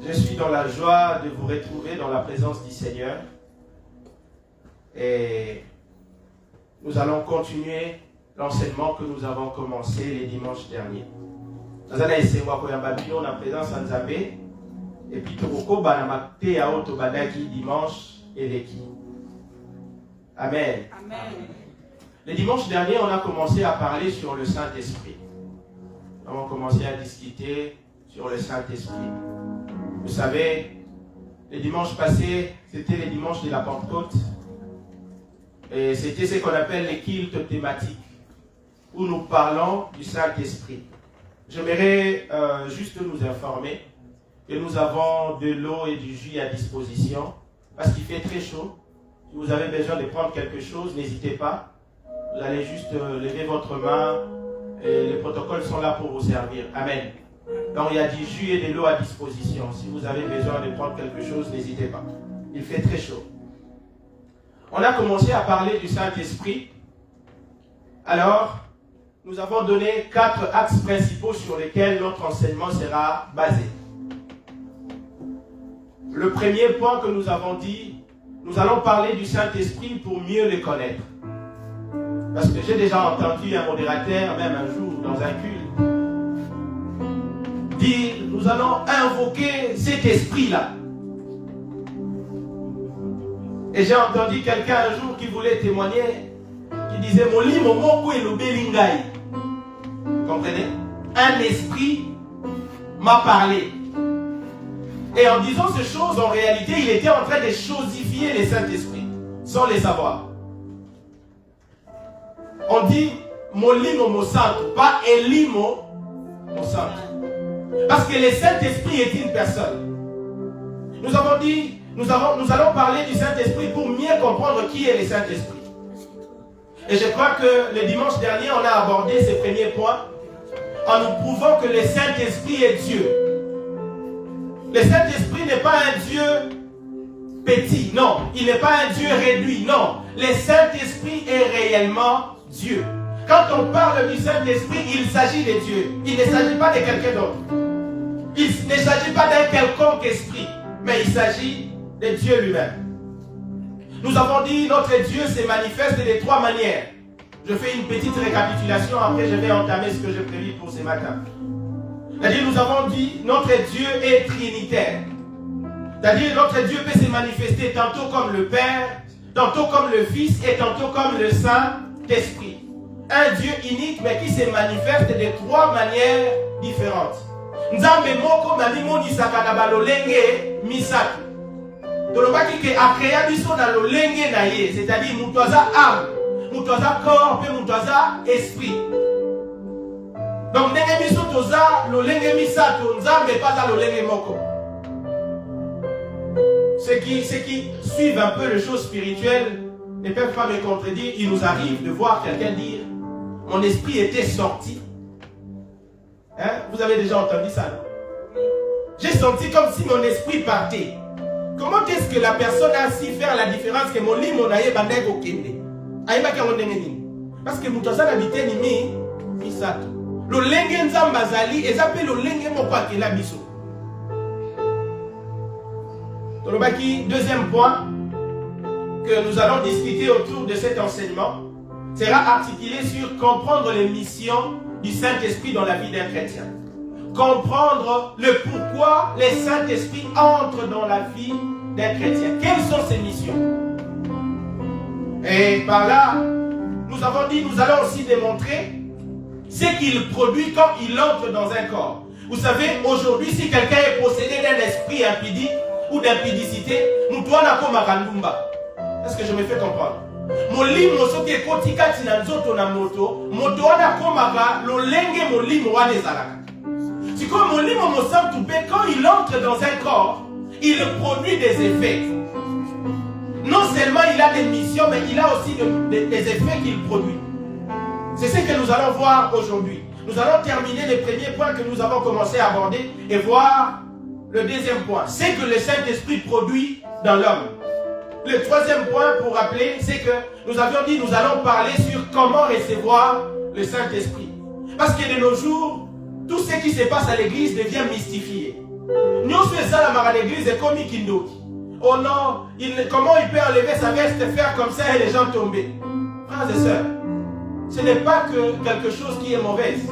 Je suis dans la joie de vous retrouver dans la présence du Seigneur. Et nous allons continuer l'enseignement que nous avons commencé les dimanches derniers. Nous allons essayer de voir la présence de Nzambé. Et puis, nous allons dimanche et l'équipe. Amen. Amen. Le dimanche dernier, on a commencé à parler sur le Saint-Esprit. Nous avons commencé à discuter sur le Saint-Esprit. Vous savez, le dimanche passé, c'était le dimanche de la Pentecôte. Et c'était ce qu'on appelle les cultes thématiques, où nous parlons du Saint-Esprit. J'aimerais juste nous informer que nous avons de l'eau et du jus à disposition, parce qu'il fait très chaud. Si vous avez besoin de prendre quelque chose, n'hésitez pas. Vous allez juste lever votre main et les protocoles sont là pour vous servir. Amen. Donc il y a du jus et de l'eau à disposition. Si vous avez besoin de prendre quelque chose, n'hésitez pas. Il fait très chaud. On a commencé à parler du Saint-Esprit. Alors, nous avons donné 4 axes principaux sur lesquels notre enseignement sera basé. Le premier point que nous avons dit, nous allons parler du Saint-Esprit pour mieux le connaître. Parce que j'ai déjà entendu un modérateur, même un jour, dans un culte, dire, nous allons invoquer cet esprit-là. Et j'ai entendu quelqu'un un jour qui voulait témoigner, qui disait, Moli momoko et l'obélingaï. Vous comprenez? Un esprit m'a parlé. Et en disant ces choses, en réalité, il était en train de chosifier les Saint-Esprit, sans les savoir. On dit Molimo Mosanto, pas Elimo Mosanto. Parce que le Saint-Esprit est une personne. Nous avons dit, nous allons parler du Saint-Esprit pour mieux comprendre qui est le Saint-Esprit. Et je crois que le dimanche dernier, on a abordé ce premier point en nous prouvant que le Saint-Esprit est Dieu. Le Saint-Esprit n'est pas un Dieu petit, non. Il n'est pas un Dieu réduit, non. Le Saint-Esprit est réellement Dieu. Quand on parle du Saint-Esprit, il s'agit de Dieu. Il ne s'agit pas de quelqu'un d'autre. Il ne s'agit pas d'un quelconque esprit, mais il s'agit de Dieu lui-même. Nous avons dit notre Dieu se manifeste de 3 manières. Je fais une petite récapitulation, après je vais entamer ce que j'ai prévu pour ce matin. C'est-à-dire, nous avons dit notre Dieu est trinitaire. C'est-à-dire, notre Dieu peut se manifester tantôt comme le Père, tantôt comme le Fils et tantôt comme le Saint-Esprit. Un Dieu unique, mais qui se manifeste de 3 manières différentes. Nzambe moko mamimoni sakana lolenge misatu. Tolobaki ke akrea biso na lolenge na ye, c'est-à-dire mutoza âme, mutoza corps, pe mutoza esprit. Donc ndenge biso toza lolenge misatu, nzambe pas lolenge moko. Ceux qui suivent un peu les choses spirituelles ne peuvent pas me contredire. Il nous arrive de voir quelqu'un dire mon esprit était sorti. Hein? Vous avez déjà entendu ça, non? J'ai senti comme si mon esprit partait. Comment est-ce que la personne a su faire la différence que mon lit, mon aïe, bandeg au kende? Parce que Moutasa n'habitait ni mi sato. Le lenge nzambazali, et s'appelle le lenge mokwa ke la biso. Tolobaki, deuxième point que nous allons discuter autour de cet enseignement sera articulé sur comprendre les missions du Saint-Esprit dans la vie d'un chrétien. Comprendre le pourquoi le Saint-Esprit entre dans la vie d'un chrétien. Quelles sont ses missions? Et par là, nous avons dit, nous allons aussi démontrer ce qu'il produit quand il entre dans un corps. Vous savez, aujourd'hui, si quelqu'un est possédé d'un esprit impudique ou d'impudicité, nous doit la comme Kandumba. Est-ce que je me fais comprendre? Molimo soki kotika tina nzoto na moto, moto wana komaka lolenge molimo wana ezalaka. C'est comme molimo mosantu pe quand il entre dans un corps, il produit des effets. Non seulement il a des missions, mais il a aussi des effets qu'il produit. C'est ce que nous allons voir aujourd'hui. Nous allons terminer les premiers points que nous avons commencé à aborder et voir le deuxième point. C'est que le Saint-Esprit produit dans l'homme. Le troisième point pour rappeler, c'est que nous avions dit, nous allons parler sur comment recevoir le Saint-Esprit. Parce que de nos jours, tout ce qui se passe à l'église devient mystifié. Nous faisons ça dans l'église et comme Kindoki. Oh non, comment il peut enlever sa veste et faire comme ça et les gens tomber? Frères et sœurs, ce n'est pas que quelque chose qui est mauvaise.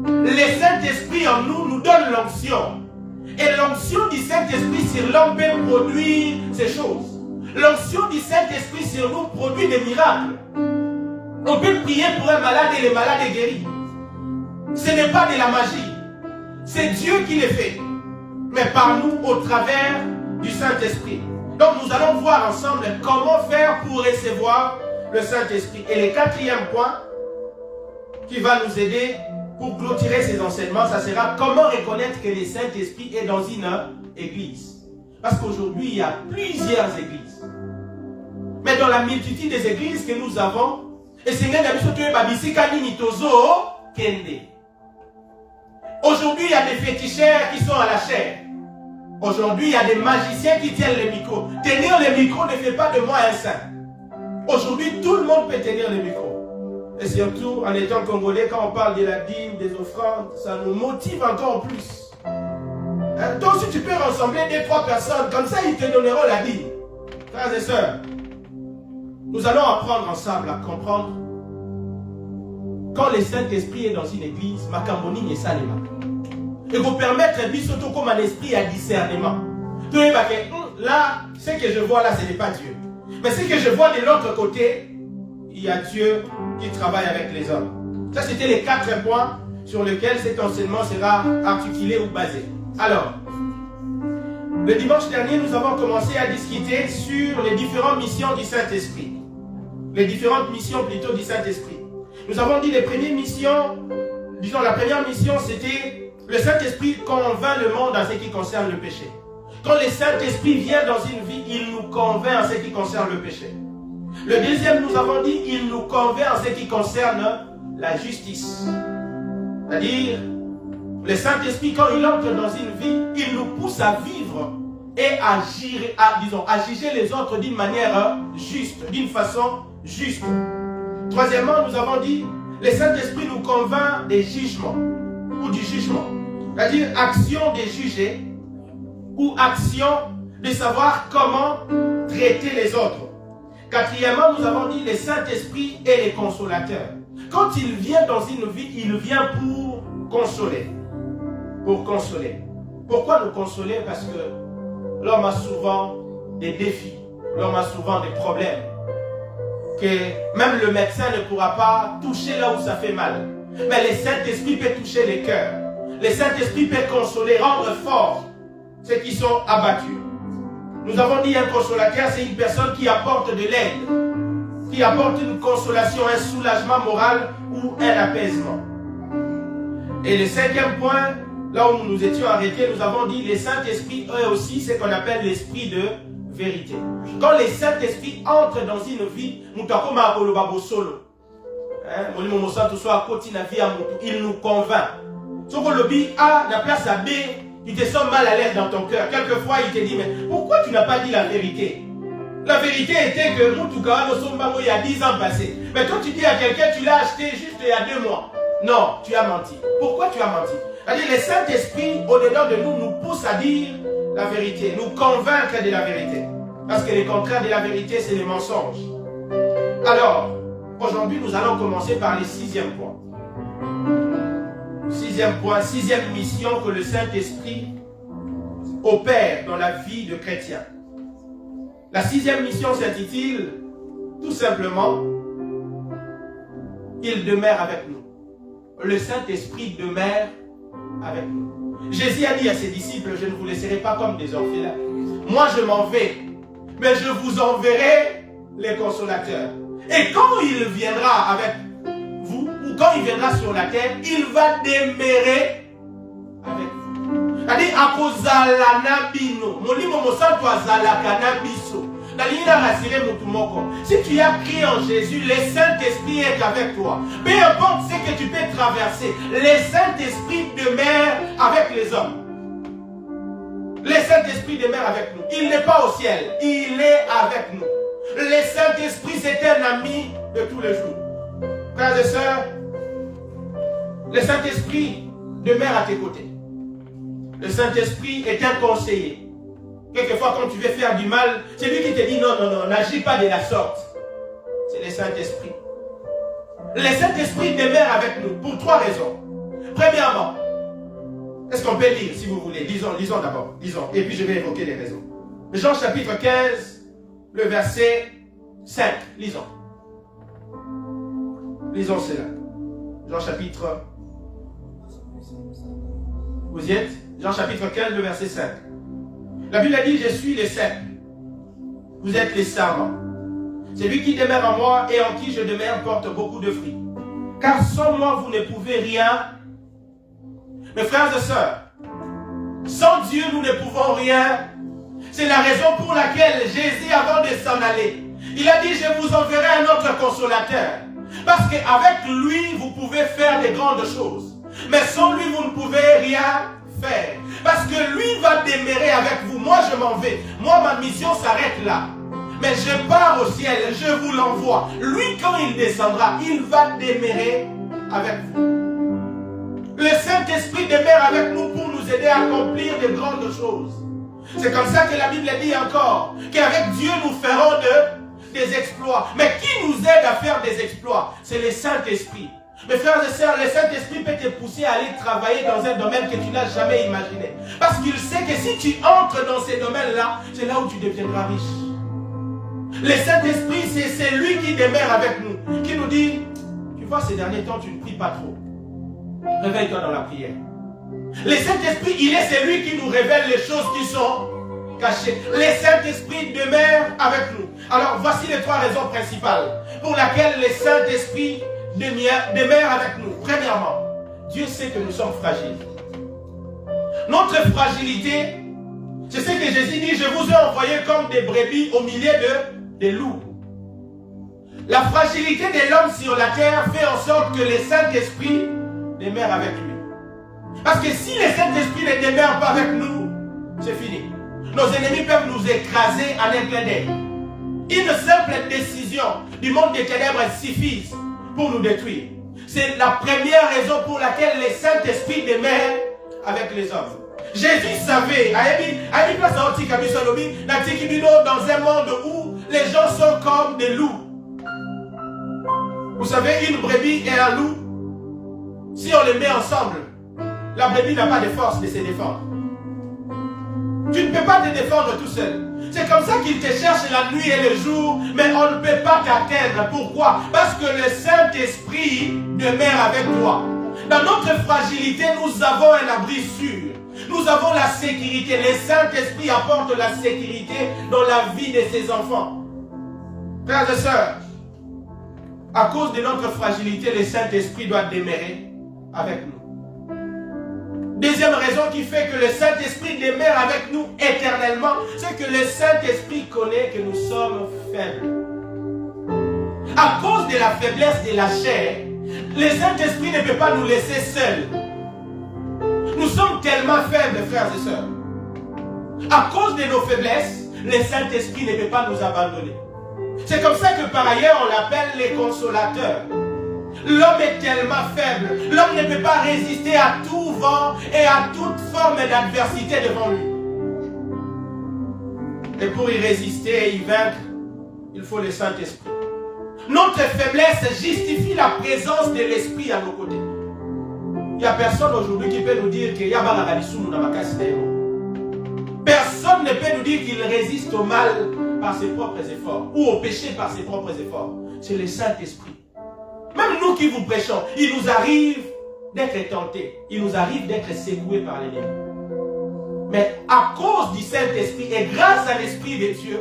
Le Saint-Esprit en nous nous donne l'onction. Et l'onction du Saint-Esprit sur l'homme peut produire ces choses. L'onction du Saint-Esprit sur nous produit des miracles. On peut prier pour un malade et le malade est guéri. Ce n'est pas de la magie. C'est Dieu qui le fait. Mais par nous au travers du Saint-Esprit. Donc nous allons voir ensemble comment faire pour recevoir le Saint-Esprit. Et le quatrième point qui va nous aider pour clôturer ces enseignements, ça sera comment reconnaître que le Saint-Esprit est dans une église. Parce qu'aujourd'hui, il y a plusieurs églises. Mais dans la multitude des églises que nous avons, aujourd'hui, il y a des féticheurs qui sont à la chair. Aujourd'hui, il y a des magiciens qui tiennent le micro. Tenir le micro ne fait pas de moi un saint. Aujourd'hui, tout le monde peut tenir le micro. Et surtout, en étant congolais, quand on parle de la dîme, des offrandes, ça nous motive encore plus. Hein? Donc, si tu peux rassembler 2-3 personnes, comme ça, ils te donneront la dîme. Frères et sœurs, nous allons apprendre ensemble à comprendre quand le Saint-Esprit est dans une église, Makamboni et Salema. Et vous permettre surtout comme un esprit à discernement. Là, ce que je vois là, ce n'est pas Dieu. Mais ce que je vois de l'autre côté, il y a Dieu qui travaille avec les hommes. Ça, c'était les 4 points sur lesquels cet enseignement sera articulé ou basé. Alors, le dimanche dernier, nous avons commencé à discuter sur les différentes missions du Saint-Esprit. Les différentes missions plutôt du Saint-Esprit. Nous avons dit les premières missions, disons la première mission c'était le Saint-Esprit convainc le monde en ce qui concerne le péché. Quand le Saint-Esprit vient dans une vie, il nous convainc en ce qui concerne le péché. Le deuxième, nous avons dit, il nous convainc en ce qui concerne la justice. C'est-à-dire, le Saint-Esprit, quand il entre dans une vie, il nous pousse à vivre et à juger les autres d'une manière juste, d'une façon juste. Troisièmement, nous avons dit, le Saint-Esprit nous convainc des jugements ou du jugement. C'est-à-dire, action de juger ou action de savoir comment traiter les autres. Quatrièmement, nous avons dit, le Saint-Esprit est le consolateur. Quand il vient dans une vie, il vient pour consoler. Pour consoler. Pourquoi nous consoler? Parce que l'homme a souvent des défis. L'homme a souvent des problèmes. Que même le médecin ne pourra pas toucher là où ça fait mal. Mais le Saint-Esprit peut toucher les cœurs. Le Saint-Esprit peut consoler, rendre fort ceux qui sont abattus. Nous avons dit un consolateur, c'est une personne qui apporte de l'aide, qui apporte une consolation, un soulagement moral ou un apaisement. Et le cinquième point, là où nous nous étions arrêtés, nous avons dit le Saint-Esprit est aussi ce qu'on appelle l'esprit de vérité. Quand le Saint-Esprit entre dans une vie, il nous convainc. Si on dit A, la place à B, tu te sens mal à l'aise dans ton cœur. Quelquefois, il te dit, mais pourquoi tu n'as pas dit la vérité? La vérité était que il y a 10 ans passés. Mais quand tu dis à quelqu'un, tu l'as acheté juste il y a 2 mois. Non, tu as menti. Pourquoi tu as menti? C'est-à-dire, le Saint-Esprit, au-dedans de nous, nous pousse à dire la vérité, nous convaincre de la vérité. Parce que le contraire de la vérité, c'est le mensonge. Alors, aujourd'hui, nous allons commencer par le 6e point. 6e point, 6e mission que le Saint-Esprit opère dans la vie de chrétien. La 6e mission s'intitule tout simplement « Il demeure avec nous ». Le Saint-Esprit demeure avec nous. Jésus a dit à ses disciples, je ne vous laisserai pas comme des orphelins. Moi je m'en vais, mais je vous enverrai les consolateurs. Et quand il viendra avec vous, ou quand il viendra sur la terre, il va demeurer avec vous. C'est-à-dire, akozala nabino, molimo mosanto azalaka nabiso. Si tu as crié en Jésus, le Saint-Esprit est avec toi. Peu importe ce que tu peux traverser, le Saint-Esprit demeure avec les hommes. Le Saint-Esprit demeure avec nous. Il n'est pas au ciel, il est avec nous. Le Saint-Esprit, c'est un ami de tous les jours. Frères et sœurs, le Saint-Esprit demeure à tes côtés. Le Saint-Esprit est un conseiller. Quelquefois, quand tu veux faire du mal, c'est lui qui te dit non, non, non, n'agis pas de la sorte. C'est le Saint-Esprit. Le Saint-Esprit demeure avec nous pour 3 raisons. Premièrement, est-ce qu'on peut lire si vous voulez? Lisons d'abord. Lisons. Et puis je vais évoquer les raisons. Jean chapitre 15, le verset 5. Lisons. Lisons cela. Jean chapitre... Vous y êtes? Jean chapitre 15, le verset 5. La Bible a dit, je suis le cep. Vous êtes les servants. Celui qui demeure en moi et en qui je demeure porte beaucoup de fruits. Car sans moi, vous ne pouvez rien. Mes frères et sœurs, sans Dieu, nous ne pouvons rien. C'est la raison pour laquelle Jésus, avant de s'en aller, il a dit, je vous enverrai un autre consolateur. Parce qu'avec lui, vous pouvez faire de grandes choses. Mais sans lui, vous ne pouvez rien faire. Parce que lui va demeurer avec vous. Moi, je m'en vais. Moi, ma mission s'arrête là. Mais je pars au ciel, je vous l'envoie. Lui, quand il descendra, il va demeurer avec vous. Le Saint-Esprit demeure avec nous pour nous aider à accomplir de grandes choses. C'est comme ça que la Bible dit encore, qu'avec Dieu, nous ferons des exploits. Mais qui nous aide à faire des exploits? C'est le Saint-Esprit. Mes frères et sœurs, le Saint-Esprit peut te pousser à aller travailler dans un domaine que tu n'as jamais imaginé. Parce qu'il sait que si tu entres dans ces domaines-là, c'est là où tu deviendras riche. Le Saint-Esprit, c'est lui qui demeure avec nous, qui nous dit, tu vois, ces derniers temps, tu ne pries pas trop. Réveille-toi dans la prière. Le Saint-Esprit, il est celui qui nous révèle les choses qui sont cachées. Le Saint-Esprit demeure avec nous. Alors, voici les 3 raisons principales pour lesquelles le Saint-Esprit demeure avec nous. Premièrement, Dieu sait que nous sommes fragiles. Notre fragilité, c'est ce que Jésus dit, je vous ai envoyé comme des brebis au milieu des loups. La fragilité de l'homme sur la terre fait en sorte que le Saint-Esprit demeure avec lui. Parce que si le Saint-Esprit ne demeure pas avec nous, c'est fini. Nos ennemis peuvent nous écraser en un clin d'œil. Une simple décision du monde des ténèbres suffit pour nous détruire. C'est la première raison pour laquelle le Saint-Esprit demeure avec les hommes. Jésus savait, dans un monde où les gens sont comme des loups. Vous savez, une brebis et un loup, si on les met ensemble, la brebis n'a pas de force de se défendre. Tu ne peux pas te défendre tout seul. C'est comme ça qu'il te cherche la nuit et le jour, mais on ne peut pas t'atteindre. Pourquoi? Parce que le Saint-Esprit demeure avec toi. Dans notre fragilité, nous avons un abri sûr. Nous avons la sécurité. Le Saint-Esprit apporte la sécurité dans la vie de ses enfants. Frères et sœurs, à cause de notre fragilité, le Saint-Esprit doit demeurer avec nous. Deuxième raison qui fait que le Saint-Esprit demeure avec nous éternellement, c'est que le Saint-Esprit connaît que nous sommes faibles. À cause de la faiblesse de la chair, le Saint-Esprit ne peut pas nous laisser seuls. Nous sommes tellement faibles, frères et sœurs. À cause de nos faiblesses, le Saint-Esprit ne peut pas nous abandonner. C'est comme ça que par ailleurs on l'appelle les consolateurs. L'homme est tellement faible. L'homme ne peut pas résister à tout vent et à toute forme d'adversité devant lui. Et pour y résister et y vaincre, il faut le Saint-Esprit. Notre faiblesse justifie la présence de l'Esprit à nos côtés. Il n'y a personne aujourd'hui qui peut nous dire qu'il y a personne ne peut nous dire qu'il résiste au mal par ses propres efforts ou au péché par ses propres efforts. C'est le Saint-Esprit. Même nous qui vous prêchons, il nous arrive d'être tentés. Il nous arrive d'être secoués par l'ennemi. Mais à cause du Saint-Esprit et grâce à l'Esprit de Dieu,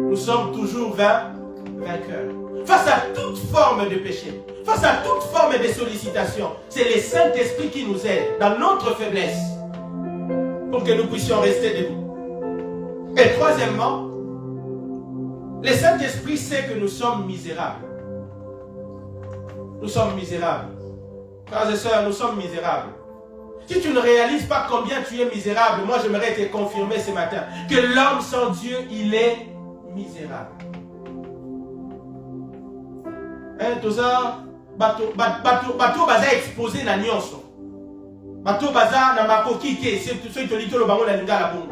nous sommes toujours vainqueurs. Face à toute forme de péché, face à toute forme de sollicitation, c'est le Saint-Esprit qui nous aide dans notre faiblesse pour que nous puissions rester debout. Et troisièmement, le Saint-Esprit sait que nous sommes misérables. Nous sommes misérables. Frères et sœurs, nous sommes misérables. Si tu ne réalises pas combien tu es misérable, moi j'aimerais te confirmer ce matin que l'homme sans Dieu, il est misérable. Hein, tout ça, bateau baza exposé na nyonso. Bato baza na makoki ke c'est tout ceux qui ont le bango na lingala bongo.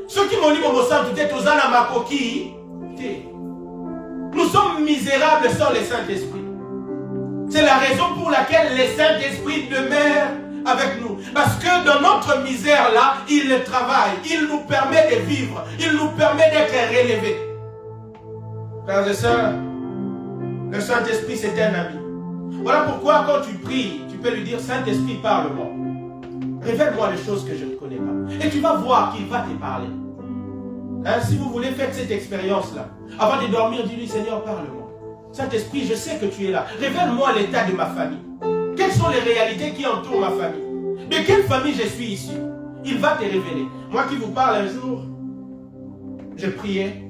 Ceux qui m'ont dit mon sang tout est aux na makoki. Nous sommes misérables sans le Saint-Esprit. C'est la raison pour laquelle le Saint-Esprit demeure avec nous. Parce que dans notre misère là, il travaille, il nous permet de vivre, il nous permet d'être relevés. Frères et sœurs, le Saint-Esprit c'est un ami. Voilà pourquoi quand tu pries, tu peux lui dire Saint-Esprit parle-moi. Révèle-moi les choses que je ne connais pas. Et tu vas voir qu'il va te parler. Hein, si vous voulez faire cette expérience-là, avant de dormir, dis-lui Seigneur parle-moi. Saint-Esprit, je sais que tu es là. Révèle-moi l'état de ma famille. Quelles sont les réalités qui entourent ma famille? De quelle famille je suis ici? Il va te révéler. Moi qui vous parle un jour, je priais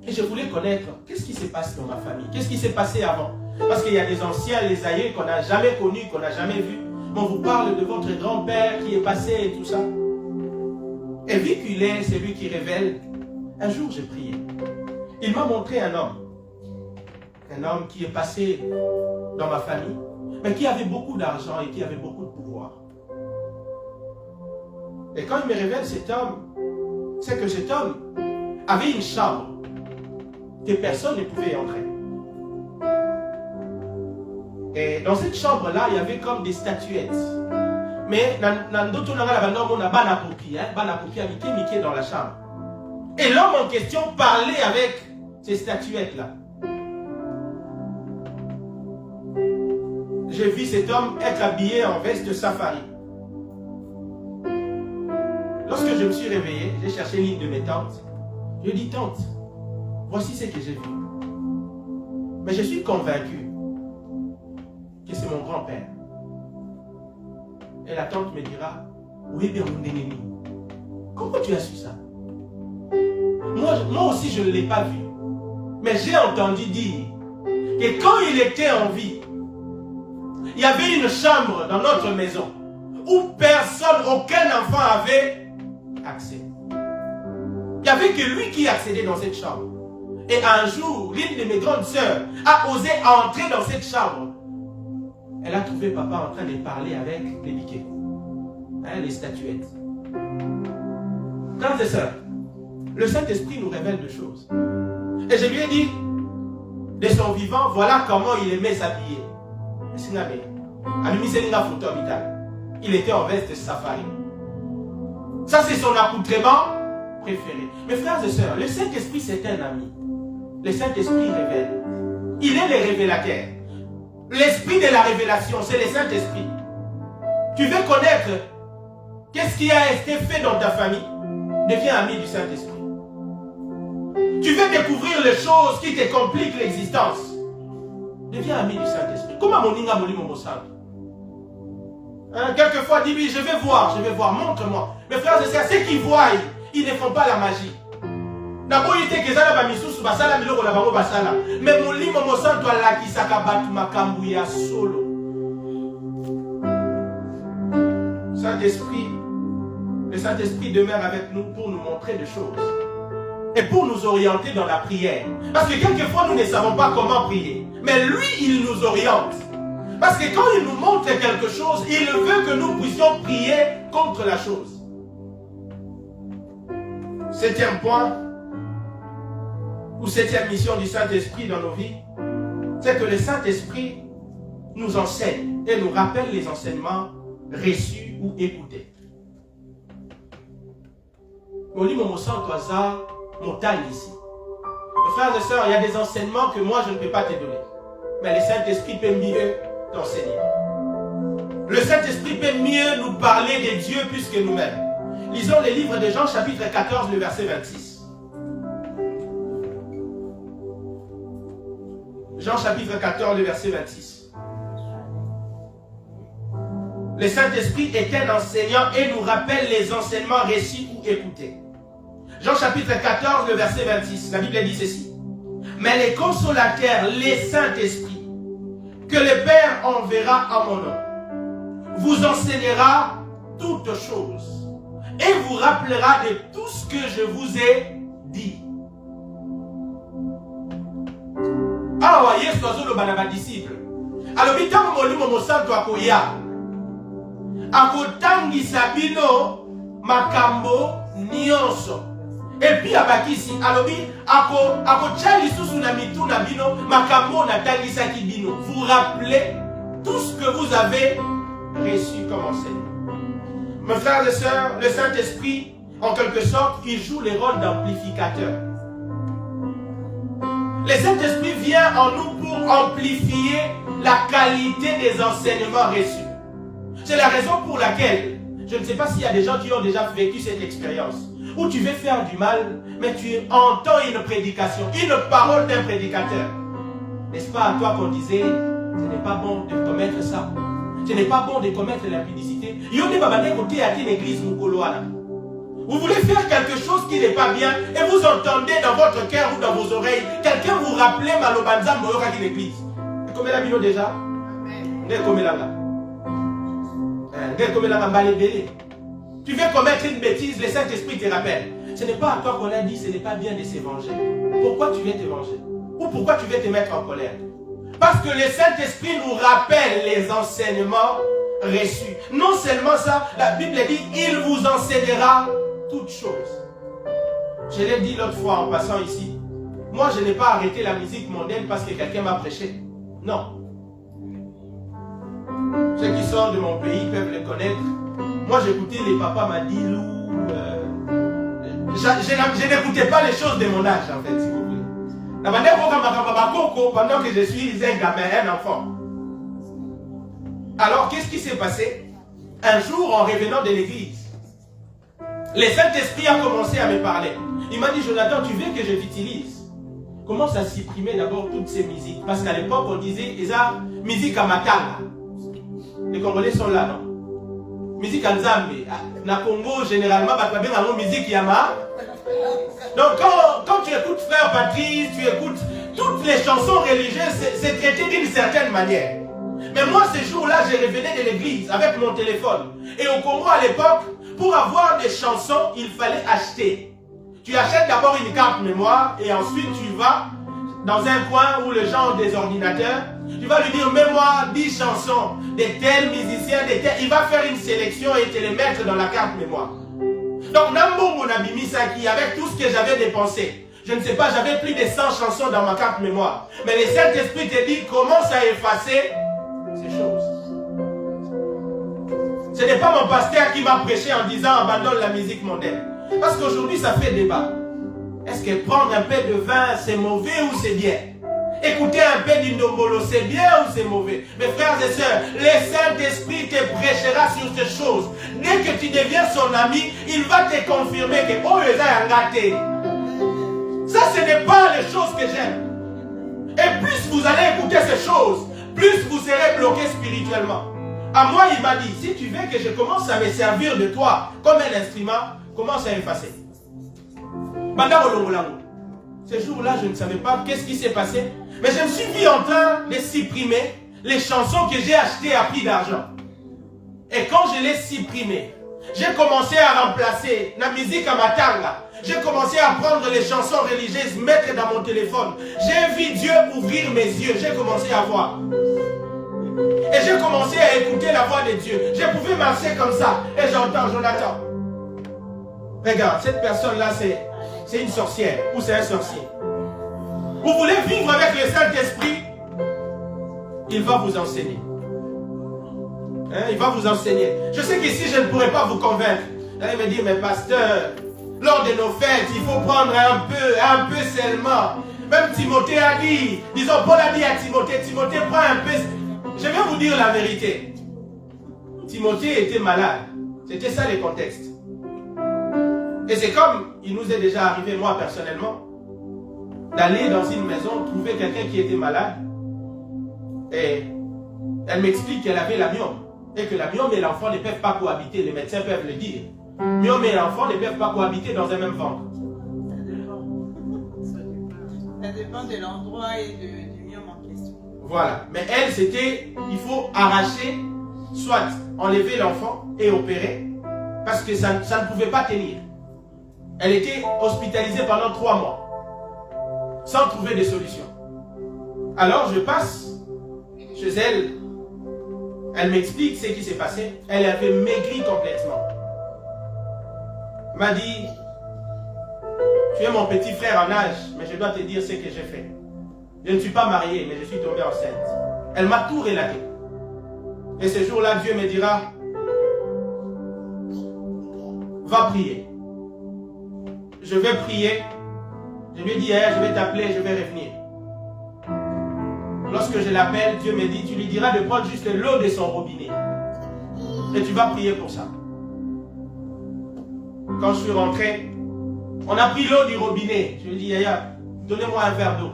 et je voulais connaître qu'est-ce qui s'est passé dans ma famille. Qu'est-ce qui s'est passé avant? Parce qu'il y a des anciens, les aïeux qu'on n'a jamais connus, qu'on n'a jamais vus. On vous parle de votre grand-père qui est passé et tout ça. Et vu qu'il est celui qui révèle, un jour j'ai prié. Il m'a montré un homme qui est passé dans ma famille, mais qui avait beaucoup d'argent et qui avait beaucoup de pouvoir. Et quand il me révèle cet homme, c'est que cet homme avait une chambre que personne ne pouvait entrer. Et dans cette chambre-là, il y avait comme des statuettes. Mais dans la chambre. Et l'homme en question parlait avec ces statuettes-là. J'ai vu cet homme être habillé en veste safari. Lorsque je me suis réveillé, j'ai cherché l'une de mes tantes. Je lui ai dit, tante, voici ce que j'ai vu. Mais je suis convaincu que c'est mon grand-père. Et la tante me dira, oui, bien mon ennemi. Comment tu as su ça? Moi aussi, je ne l'ai pas vu. Mais j'ai entendu dire que quand il était en vie, il y avait une chambre dans notre maison où personne, aucun enfant avait accès. Il n'y avait que lui qui accédait dans cette chambre. Et un jour, l'une de mes grandes sœurs a osé entrer dans cette chambre. Elle a trouvé papa en train de parler avec les biquets, hein, les statuettes. Frères et sœurs, le Saint-Esprit nous révèle des choses. Et je lui ai dit, de son vivant, voilà comment il aimait s'habiller. Il était en veste safari. Ça, c'est son accoutrement préféré. Mes frères et sœurs, le Saint-Esprit, c'est un ami. Le Saint-Esprit révèle. Il est le révélateur. L'esprit de la révélation, c'est le Saint-Esprit. Tu veux connaître qu'est-ce qui a été fait dans ta famille? Deviens ami du Saint-Esprit. Tu veux découvrir les choses qui te compliquent l'existence? Deviens ami du Saint-Esprit. Comment mon inga moli mon sang? Quelquefois, dis-lui, je vais voir, montre-moi. Mes frères et sœurs, ceux qui voient, ils ne font pas la magie. D'abord, il était que ça là, mais mon lit, mon sang, toi là, qui s'accabate ma cambouya solo. Saint-Esprit, le Saint-Esprit demeure avec nous pour nous montrer des choses et pour nous orienter dans la prière. Parce que quelquefois, nous ne savons pas comment prier. Mais lui, il nous oriente. Parce que quand il nous montre quelque chose, il veut que nous puissions prier contre la chose. Septième point, ou septième mission du Saint-Esprit dans nos vies, c'est que le Saint-Esprit nous enseigne et nous rappelle les enseignements reçus ou écoutés. Mes frères et sœurs, il y a des enseignements que moi je ne peux pas te donner. Mais le Saint-Esprit peut mieux t'enseigner. Le Saint-Esprit peut mieux nous parler de Dieu plus que nous-mêmes. Lisons le livre de Jean chapitre 14, le verset 26. Jean chapitre 14, le verset 26. Le Saint-Esprit est un enseignant et nous rappelle les enseignements reçus ou écoutés. Jean chapitre 14, le verset 26. La Bible dit ceci. Mais les consolateurs, les Saint-Esprit, que le Père enverra en mon nom, vous enseignera toutes choses et vous rappellera de tout ce que je vous ai dit. Alors, Yesu azolo banaba disciple. Alors, bitam molimo mosanto akoya. akotangisa bino makambo nyonso. Et puis abakisi alobi akotia lisusu na mitu na bino makambo na tangisaki bino. Vous rappelez tout ce que vous avez reçu comme enseignement. Mes frères et sœurs, le Saint-Esprit, en quelque sorte, il joue le rôle d'amplificateur. Le Saint-Esprit vient en nous pour amplifier la qualité des enseignements reçus. C'est la raison pour laquelle, je ne sais pas s'il y a des gens qui ont déjà vécu cette expérience, où tu veux faire du mal, mais tu entends une prédication, une parole d'un prédicateur. N'est-ce pas à toi qu'on disait, ce n'est pas bon de commettre ça. Ce n'est pas bon de commettre l'impudicité. Vous voulez faire quelque chose qui n'est pas bien et vous entendez dans votre cœur ou dans vos oreilles, quelqu'un vous rappelle Malobanza Moyoka qui l'église. Combien la bino déjà? Tu veux commettre une bêtise, le Saint-Esprit te rappelle. Ce n'est pas à toi qu'on a dit, ce n'est pas bien de se venger. Pourquoi tu viens te venger? Ou pourquoi tu viens te mettre en colère? Parce que le Saint-Esprit nous rappelle les enseignements reçus. Non seulement ça, la Bible dit, il vous enseignera toutes choses. Je l'ai dit l'autre fois en passant ici. Moi, je n'ai pas arrêté la musique mondaine parce que quelqu'un m'a prêché. Non. Ceux qui sortent de mon pays peuvent le connaître. Moi, j'écoutais les papas Madilou. Je n'écoutais pas les choses de mon âge, en fait, si vous voulez. Pendant que je suis un gamin, un enfant. Alors, qu'est-ce qui s'est passé? Un jour, en revenant de l'église, le Saint-Esprit a commencé à me parler. Il m'a dit, Jonathan, tu veux que je t'utilise? Commence à supprimer d'abord toutes ces musiques. Parce qu'à l'époque, on disait, Eza, musique à Matanga. Les Congolais sont là, non? Musique à Nzambe. Na Congo, généralement, il y a une musique Yama. Donc, quand tu écoutes Frère Patrice, tu écoutes toutes les chansons religieuses, c'est traité d'une certaine manière. Mais moi, ce jour-là, je revenais de l'église avec mon téléphone. Et au Congo, à l'époque, pour avoir des chansons, il fallait acheter. Tu achètes d'abord une carte mémoire et ensuite tu vas dans un coin où les gens ont des ordinateurs. Tu vas lui dire, mets-moi 10 chansons de tels musiciens, de tels. Il va faire une sélection et te les mettre dans la carte mémoire. Donc, Nambo Monabimisaki, avec tout ce que j'avais dépensé, je ne sais pas, j'avais plus de 100 chansons dans ma carte mémoire. Mais le Saint-Esprit te dit, commence à effacer ces choses. Ce n'est pas mon pasteur qui m'a prêché en disant, abandonne la musique mondaine. Parce qu'aujourd'hui, ça fait débat. Est-ce que prendre un peu de vin, c'est mauvais ou c'est bien? Écouter un peu d'Indombolo, c'est bien ou c'est mauvais? Mes frères et sœurs, le Saint-Esprit te prêchera sur ces choses. Dès que tu deviens son ami, il va te confirmer que oh, les a gâtés. Ça, ce n'est pas les choses que j'aime. Et plus vous allez écouter ces choses, plus vous serez bloqué spirituellement. À moi, il m'a dit, si tu veux que je commence à me servir de toi comme un instrument, commence à effacer. Ce jour-là, je ne savais pas qu'est-ce qui s'est passé. Mais je me suis vu en train de supprimer les chansons que j'ai achetées à prix d'argent. Et quand je les supprimées, j'ai commencé à remplacer la musique à Matanga. J'ai commencé à prendre les chansons religieuses, mettre dans mon téléphone. J'ai vu Dieu ouvrir mes yeux. J'ai commencé à voir. Et j'ai commencé à écouter la voix de Dieu. Je pouvais marcher comme ça. Et j'entends Jonathan. Regarde, cette personne-là, c'est une sorcière. Ou c'est un sorcier. Vous voulez vivre avec le Saint-Esprit? Il va vous enseigner. Hein? Il va vous enseigner. Je sais qu'ici, je ne pourrais pas vous convaincre. Vous allez me dire, mais pasteur, lors de nos fêtes, il faut prendre un peu seulement. Même Timothée a dit, disons, Paul a dit à Timothée, Timothée prend un peu. Je vais vous dire la vérité. Timothée était malade. C'était ça le contexte. Et c'est comme, il nous est déjà arrivé, moi personnellement, d'aller dans une maison, trouver quelqu'un qui était malade. Et elle m'explique qu'elle avait la myome. Et que la myome et l'enfant ne peuvent pas cohabiter. Les médecins peuvent le dire. Myome et l'enfant ne peuvent pas cohabiter dans un même ventre. Ça dépend de l'endroit et du myome en question. Voilà. Mais elle, c'était, il faut arracher, soit enlever l'enfant et opérer, parce que ça ne pouvait pas tenir. Elle était hospitalisée pendant 3 mois, sans trouver de solution. Alors je passe chez elle, Elle m'explique ce qui s'est passé. Elle avait maigri complètement. Elle m'a dit, tu es mon petit frère en âge, mais je dois te dire ce que j'ai fait. Je ne suis pas marié, mais je suis tombée enceinte. Elle m'a tout relaté. Et ce jour-là, Dieu me dira, va prier. Je vais prier. Je lui ai dit, je vais t'appeler, je vais revenir. Lorsque je l'appelle, Dieu me dit, tu lui diras de prendre juste l'eau de son robinet. Et tu vas prier pour ça. Quand je suis rentré, on a pris l'eau du robinet. Je lui ai dit, Yaya, donnez-moi un verre d'eau.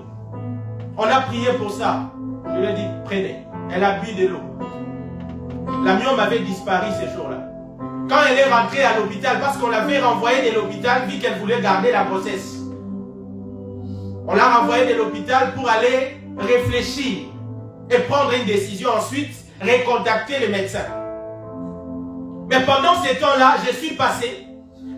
On a prié pour ça. Je lui ai dit, prenez. Elle a bu de l'eau. La myome avait disparu ce jour-là. Quand elle est rentrée à l'hôpital, parce qu'on l'avait renvoyée de l'hôpital, vu qu'elle voulait garder la grossesse. On l'a renvoyée de l'hôpital pour aller réfléchir et prendre une décision. Ensuite, recontacter le médecin. Mais pendant ce temps-là, je suis passé.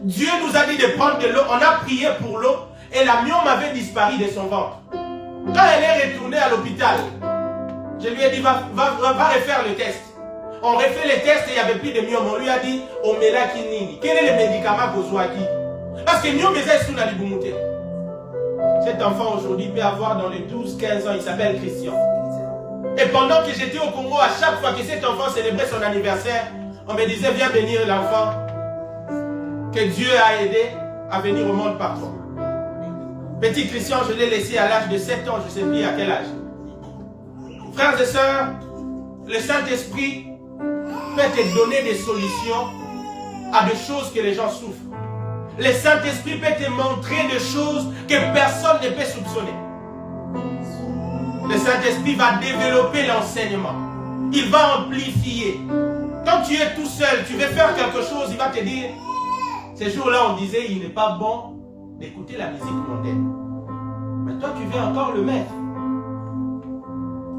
Dieu nous a dit de prendre de l'eau. On a prié pour l'eau et la myome avait disparu de son ventre. Quand elle est retournée à l'hôpital, je lui ai dit, va refaire le test. On refait les tests et il n'y avait plus de myome. On lui a dit, Omela Kinini. Quel est le médicament pour Zouaki? Parce que myome est sous la libumouté. Cet enfant aujourd'hui peut avoir dans les 12-15 ans, il s'appelle Christian. Et pendant que j'étais au Congo, à chaque fois que cet enfant célébrait son anniversaire, on me disait, viens bénir l'enfant que Dieu a aidé à venir au monde par toi. Petit Christian, je l'ai laissé à l'âge de 7 ans, je ne sais plus à quel âge. Frères et sœurs, le Saint-Esprit peut te donner des solutions à des choses que les gens souffrent. Le Saint-Esprit peut te montrer des choses que personne ne peut soupçonner. Le Saint-Esprit va développer l'enseignement. Il va amplifier. Quand tu es tout seul, tu veux faire quelque chose, il va te dire, ces jours-là on disait, il n'est pas bon d'écouter la musique mondaine. Mais toi tu veux encore le mettre.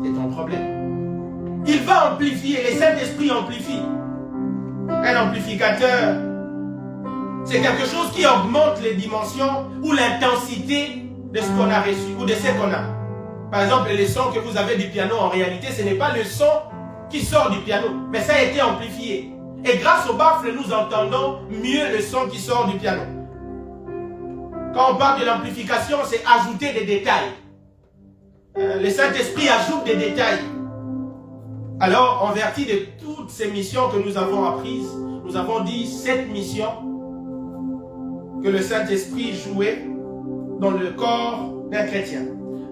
C'est ton problème. Il va amplifier, le Saint-Esprit amplifie. Un amplificateur, c'est quelque chose qui augmente les dimensions ou l'intensité de ce qu'on a reçu ou de ce qu'on a. Par exemple, le son que vous avez du piano, en réalité, ce n'est pas le son qui sort du piano, mais ça a été amplifié. Et grâce au baffle, nous entendons mieux le son qui sort du piano. Quand on parle de l'amplification, c'est ajouter des détails. Le Saint-Esprit ajoute des détails. Alors, en vertu de toutes ces missions que nous avons apprises, nous avons dit 7 missions que le Saint-Esprit jouait dans le corps d'un chrétien.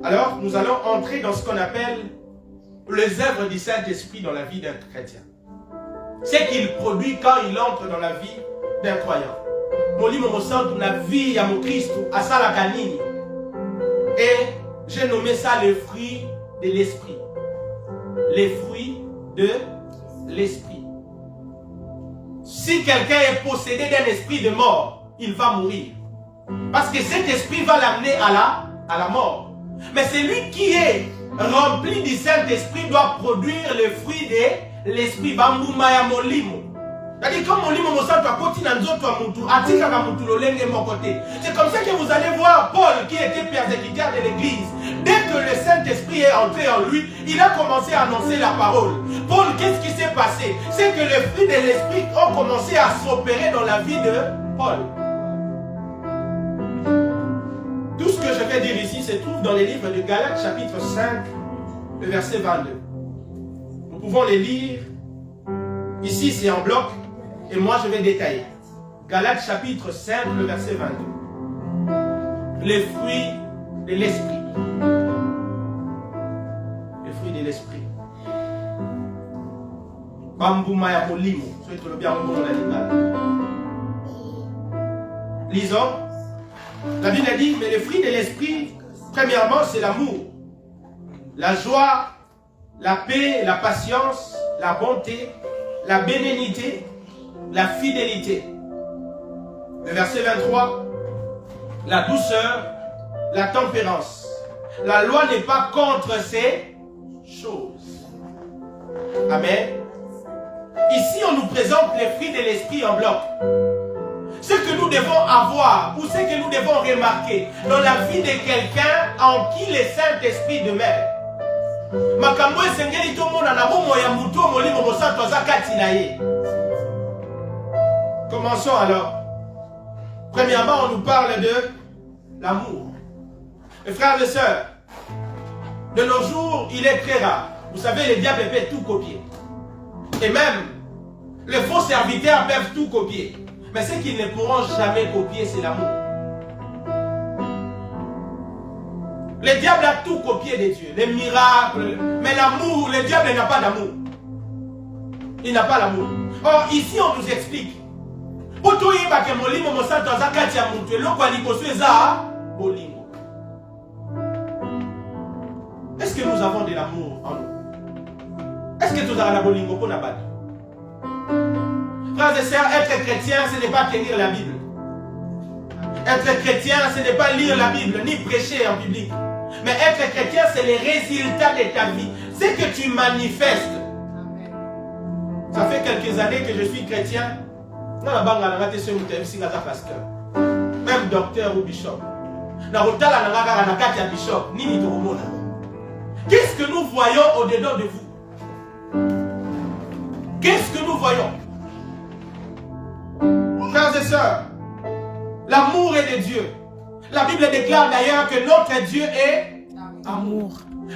Alors, nous allons entrer dans ce qu'on appelle les œuvres du Saint-Esprit dans la vie d'un chrétien. Ce qu'il produit quand il entre dans la vie d'un croyant. Molimo Mosantu na vie ya Mokristo asala kanini. Et j'ai nommé ça les fruits de l'esprit. Les fruits de l'esprit. Si quelqu'un est possédé d'un esprit de mort, il va mourir. Parce que cet esprit va l'amener à la mort. Mais celui qui est rempli du Saint-Esprit doit produire le fruit de l'esprit. Bamboumaya molimo. C'est-à-dire comme molimo mosantu akoti na nzoto wa mutu, atika ka mutu lolenge mokote. C'est comme ça que vous allez voir Paul qui était persécuteur de l'église. Dès que le Saint-Esprit est entré en lui, il a commencé à annoncer la parole. Paul, qu'est-ce qui s'est passé? C'est que les fruits de l'esprit ont commencé à s'opérer dans la vie de Paul. Tout ce que je vais dire ici se trouve dans les livres de Galates chapitre 5, le verset 22. Nous pouvons les lire. Ici c'est en bloc et moi je vais détailler. Galates chapitre 5, le verset 22. Les fruits de l'esprit. Les fruits de l'esprit. Bamboumaya molimo. Lisons. La Bible a dit, mais le fruit de l'esprit, premièrement, c'est l'amour, la joie, la paix, la patience, la bonté, la bénignité, la fidélité. Le verset 23, la douceur, la tempérance. La loi n'est pas contre ces choses. Amen. Ici, on nous présente les fruits de l'esprit en bloc. Ce que nous devons avoir ou ce que nous devons remarquer dans la vie de quelqu'un en qui le Saint-Esprit demeure. Makambo esengeli tomona na bomo ya mutu molimo mosantu aza kati na ye. Commençons alors. Premièrement, on nous parle de l'amour. Mes frères et sœurs, de nos jours, il est très rare. Vous savez, les diables peuvent tout copier. Et même, les faux serviteurs peuvent tout copier. Mais ce qu'ils ne pourront jamais copier, c'est l'amour. Le diable a tout copié des dieux, les miracles. Mais l'amour, le diable n'a pas d'amour. Il n'a pas l'amour. Or, ici, on nous explique. Est-ce que nous avons de l'amour en nous? Est-ce que nous avons la bolingo pour la battre? Frères et sœurs, être chrétien, ce n'est pas tenir la Bible. Être chrétien, ce n'est pas lire la Bible, ni prêcher en public. Mais être chrétien, c'est les résultats de ta vie. C'est que tu manifestes. Ça fait quelques années que je suis chrétien. Même docteur ou bishop. Qu'est-ce que nous voyons au-dedans de vous? Qu'est-ce que nous voyons? Frères et sœurs, l'amour est de Dieu. La Bible déclare d'ailleurs que notre Dieu est amour.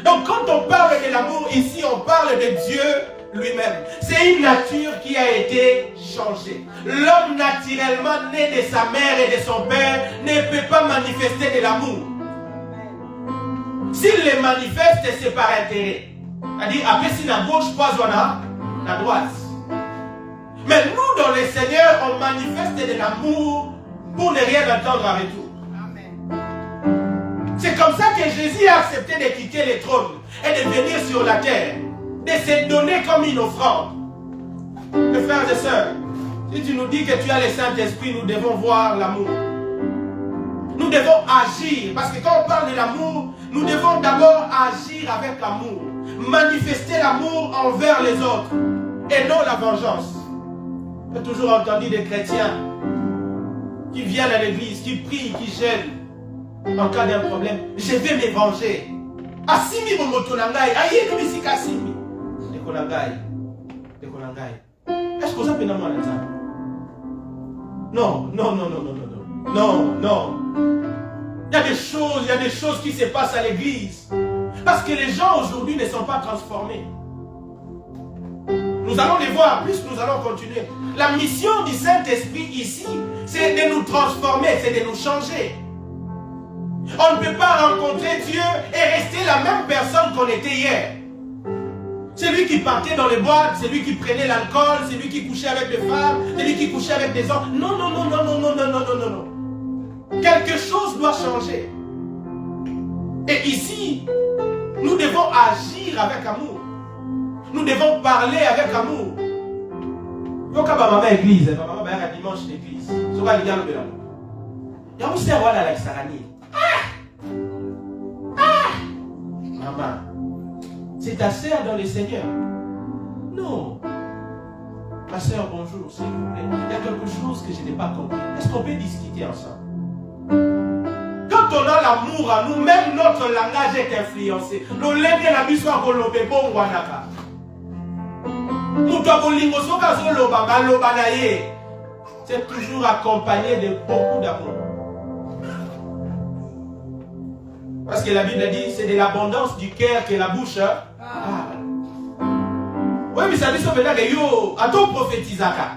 Donc quand on parle de l'amour ici, on parle de Dieu lui-même. C'est une nature qui a été changée. L'homme naturellement né de sa mère et de son père ne peut pas manifester de l'amour. S'il le manifeste, c'est par intérêt. C'est-à-dire, après si la gauche passe la droite. Mais nous, dans le Seigneur, on manifeste de l'amour pour ne rien attendre en retour. C'est comme ça que Jésus a accepté de quitter le trône et de venir sur la terre, de se donner comme une offrande. Mes frères et sœurs, si tu nous dis que tu as le Saint-Esprit, nous devons voir l'amour. Nous devons agir, parce que quand on parle de l'amour, nous devons d'abord agir avec l'amour, manifester l'amour envers les autres, et non la vengeance. J'ai toujours entendu des chrétiens qui viennent à l'église, qui prient, qui gênent. En cas d'un problème, je vais me venger. Asimi momotonangai, aïe no bisika asimi. Dekonangai. Est-ce que vous avez un Non. Il y a des choses qui se passent à l'église. Parce que les gens aujourd'hui ne sont pas transformés. Nous allons les voir, plus nous allons continuer. La mission du Saint-Esprit ici, c'est de nous transformer, c'est de nous changer. On ne peut pas rencontrer Dieu et rester la même personne qu'on était hier. C'est lui qui partait dans les boîtes, c'est lui qui prenait l'alcool, c'est lui qui couchait avec des femmes, c'est lui qui couchait avec des hommes. Non. Quelque chose doit changer. Et ici, nous devons agir avec amour. Nous devons parler avec amour. Donc, quand maman est église, maman est dimanche d'église. Ce va dire le bénin. Il y a un cerveau à la Sarani. Maman, c'est ta sœur dans le Seigneur. Non. Ma sœur, bonjour, s'il vous plaît. Il y a quelque chose que je n'ai pas compris. Est-ce qu'on peut discuter ensemble? Quand on a l'amour à nous, même notre langage est influencé. C'est toujours accompagné de beaucoup d'amour. Parce que la Bible dit, c'est de l'abondance du cœur que la bouche parle. Oui, mais ça dit ça veut dire que yo, à ton prophétisaka,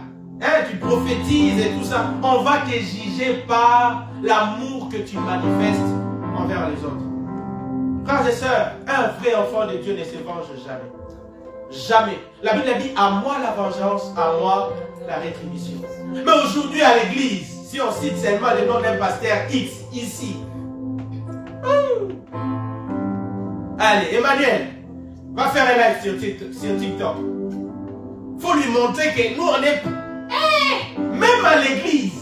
tu prophétises et tout ça, on va te juger par l'amour que tu manifestes envers les autres. Frères et sœurs, un vrai enfant de Dieu ne se venge jamais. Jamais. La Bible dit, à moi la vengeance, à moi la rétribution. Mais aujourd'hui à l'église, si on cite seulement le nom d'un pasteur X ici, allez, Emmanuel, va faire un live sur TikTok. Faut lui montrer que nous on est même à l'église.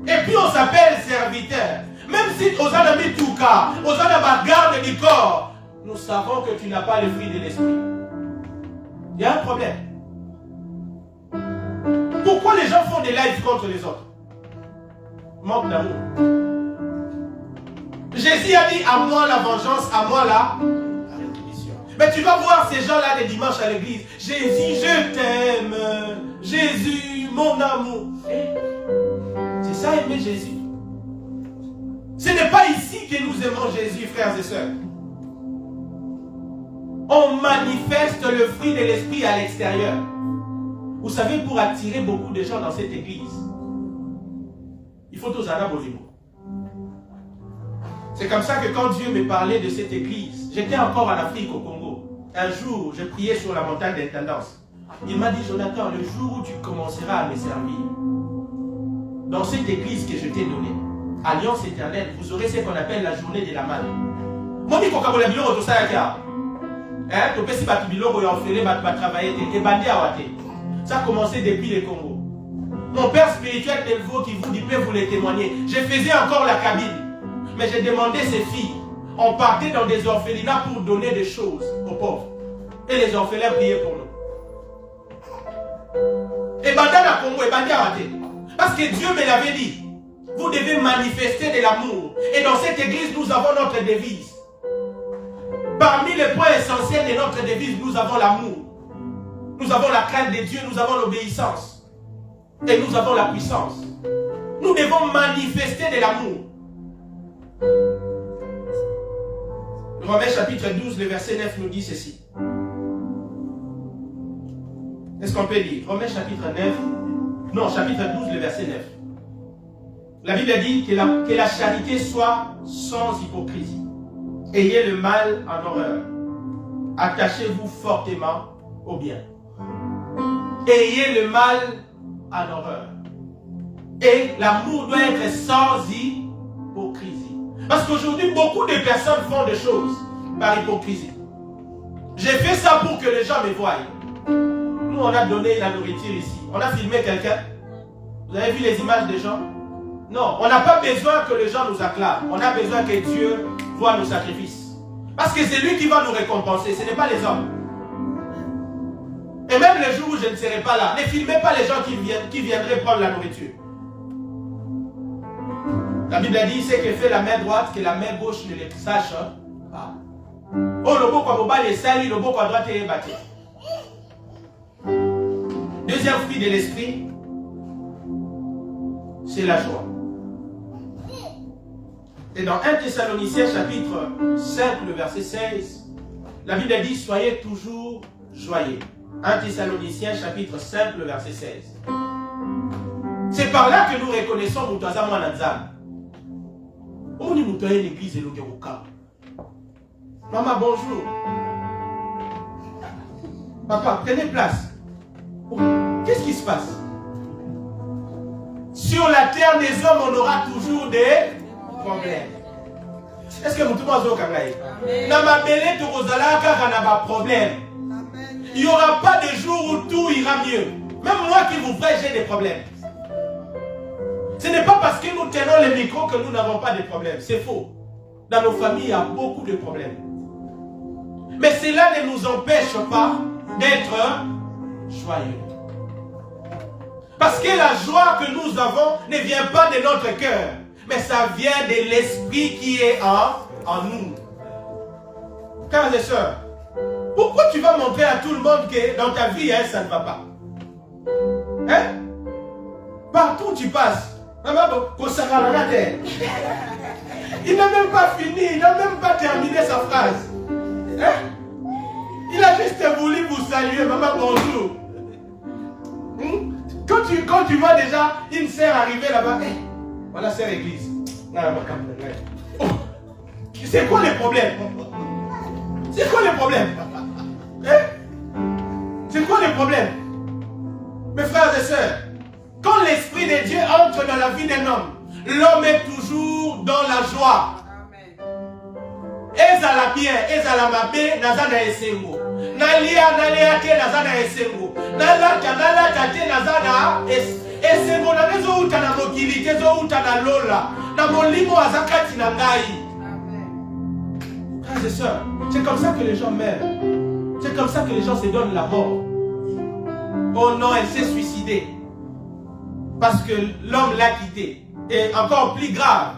Et puis on s'appelle serviteur. Même si aux amis tout cas, aux amis garde du corps, nous savons que tu n'as pas le fruit de l'esprit. Il y a un problème. Pourquoi les gens font des lives contre les autres? Manque d'amour. Jésus a dit, à moi la vengeance, à moi la rétribution. Mais tu vas voir ces gens-là les dimanches à l'église. Jésus, je t'aime. Jésus, mon amour. C'est ça aimer Jésus. Ce n'est pas ici que nous aimons Jésus, frères et sœurs. On manifeste le fruit de l'esprit à l'extérieur. Vous savez, pour attirer beaucoup de gens dans cette église, il faut tous en niveau. C'est comme ça que quand Dieu me parlait de cette église, j'étais encore en Afrique, au Congo. Un jour, je priais sur la montagne d'intendance. Il m'a dit, Jonathan, le jour où tu commenceras à me servir, dans cette église que je t'ai donnée, Alliance éternelle, vous aurez ce qu'on appelle la journée de la manne. Moi, je ça a commencé depuis le Congo. Mon père spirituel Delvaux qui vous dit, peut vous le témoigner. Je faisais encore la cabine. Mais j'ai demandé ces filles. On partait dans des orphelinats pour donner des choses aux pauvres. Et les orphelins priaient pour nous. Et Bandana Congo, et Bandana. Parce que Dieu me l'avait dit. Vous devez manifester de l'amour. Et dans cette église, nous avons notre devise. Parmi les points essentiels de notre devise, nous avons l'amour. Nous avons la crainte de Dieu, nous avons l'obéissance. Et nous avons la puissance. Nous devons manifester de l'amour. Romains chapitre 12, le verset 9 nous dit ceci. Est-ce qu'on peut lire? Romains chapitre 9. Non, chapitre 12, le verset 9. La Bible dit que la charité soit sans hypocrisie. Ayez le mal en horreur. Attachez-vous fortement au bien. Ayez le mal en horreur. Et l'amour doit être sans hypocrisie. Parce qu'aujourd'hui, beaucoup de personnes font des choses par hypocrisie. J'ai fait ça pour que les gens me voient. Nous, on a donné la nourriture ici. On a filmé quelqu'un. Vous avez vu les images des gens? Non, on n'a pas besoin que les gens nous acclament. On a besoin que Dieu voit nos sacrifices. Parce que c'est lui qui va nous récompenser, ce n'est pas les hommes. Et même les jours où je ne serai pas là, ne filmez pas les gens qui viendraient prendre la nourriture. La Bible dit, c'est que fait la main droite, que la main gauche ne le sache pas. Oh, le beau quoi, boba, les salis, le beau quoi, droite et battu. Deuxième fruit de l'esprit, c'est la joie. Et dans 1 Thessaloniciens chapitre 5, le verset 16, la Bible dit, soyez toujours joyeux. 1 Thessaloniciens chapitre 5, le verset 16. C'est par là que nous reconnaissons Moutaza Mwananzam. On est Moutaza l'église et le Gerouka. Maman, bonjour. Papa, prenez place. Oh, qu'est-ce qui se passe? Sur la terre des hommes, on aura toujours des problèmes. Est-ce que vous tout le monde n'a pas de problème? Il n'y aura pas de jour où tout ira mieux. Même moi qui vous ferai, j'ai des problèmes. Ce n'est pas parce que nous tenons les micros que nous n'avons pas de problèmes. C'est faux. Dans nos familles, il y a beaucoup de problèmes. Mais cela ne nous empêche pas d'être joyeux. Parce que la joie que nous avons ne vient pas de notre cœur, mais ça vient de l'esprit qui est en nous. Frères et sœurs, pourquoi tu vas montrer à tout le monde que dans ta vie, ça ne va pas? Hein? Partout où tu passes, il n'a même pas fini, il n'a même pas terminé sa phrase. Hein? Il a juste voulu vous saluer, maman, bonjour. Quand tu vois déjà une sœur arriver là-bas, voilà, sœur église. Oh, c'est quoi les problèmes? C'est quoi les problèmes? C'est quoi les problèmes? Mes frères et sœurs, quand l'Esprit de Dieu entre dans la vie d'un homme, l'homme est toujours dans la joie. Ezala bien, ezala mabe, nazana esengo. Nalia, nalia te nazana esengo. Nalata te nazana esengo. Nanezo uta na mokili, tezo uta na lola. Na molimo azakati na ngai. Frères et sœurs, c'est comme ça que les gens meurent. C'est comme ça que les gens se donnent la mort. Oh non, elle s'est suicidée. Parce que l'homme l'a quitté. Et encore plus grave,